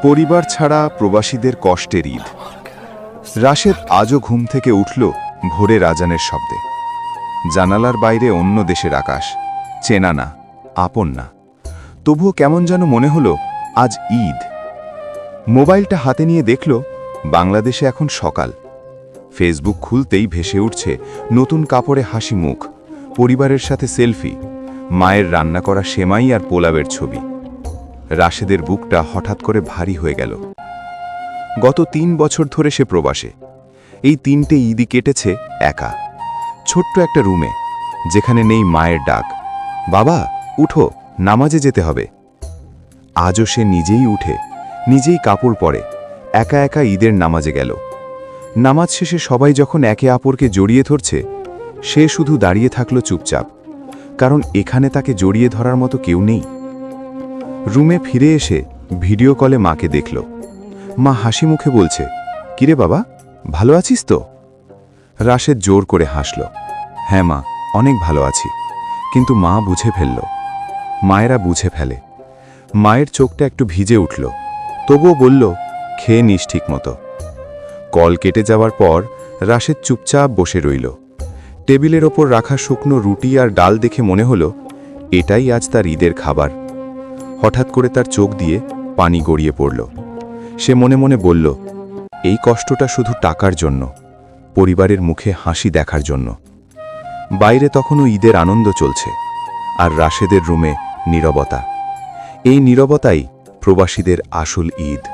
পরিবার ছাড়া প্রবাসীদের কষ্টের ঈদ। রাশেদ আজও ঘুম থেকে উঠল ভোরের আজানের শব্দে। জানালার বাইরে অন্য দেশের আকাশ, চেনা না, আপন না। তবুও কেমন যেন মনে হলো আজ ঈদ। মোবাইলটা হাতে নিয়ে দেখল বাংলাদেশে এখন সকাল। ফেসবুক খুলতেই ভেসে উঠছে নতুন কাপড়ে হাসি মুখ, পরিবারের সাথে সেলফি, মায়ের রান্না করা সেমাই আর পোলাওয়ের ছবি। রাশেদের বুকটা হঠাৎ করে ভারী হয়ে গেল। গত ৩ বছর ধরে সে প্রবাসে। এই ৩টে ঈদই কেটেছে একা, ছোট্ট একটা রুমে, যেখানে নেই মায়ের ডাক, বাবা উঠো, নামাজে যেতে হবে। আজও সে নিজেই উঠে, নিজেই কাপড় পরে, একা একা ঈদের নামাজে গেল। নামাজ শেষে সবাই যখন একে অপরকে জড়িয়ে ধরছে, সে শুধু দাঁড়িয়ে থাকল চুপচাপ, কারণ এখানে তাকে জড়িয়ে ধরার মতো কেউ নেই। রুমে ফিরে এসে ভিডিও কলে মাকে দেখল। মা হাসি মুখে বলছে, কিরে বাবা, ভালো আছিস তো? রাশেদ জোর করে হাসল। হ্যাঁ মা, অনেক ভালো আছি। কিন্তু মা বুঝে ফেলল। মায়েরা বুঝে ফেলে। মায়ের চোখটা একটু ভিজে উঠল, তবুও বলল, খেয়ে নিস ঠিক মতো। কল কেটে যাওয়ার পর রাশেদ চুপচাপ বসে রইল। টেবিলের ওপর রাখা শুকনো রুটি আর ডাল দেখে মনে হলো এটাই আজ তার ঈদের খাবার। হঠাৎ করে তার চোখ দিয়ে পানি গড়িয়ে পড়ল। সে মনে মনে বলল, এই কষ্টটা শুধু টাকার জন্য, পরিবারের মুখে হাসি দেখার জন্য। বাইরে তখনও ঈদের আনন্দ চলছে, আর রাশেদের রুমে নীরবতা। এই নীরবতাই প্রবাসীদের আসল ঈদ।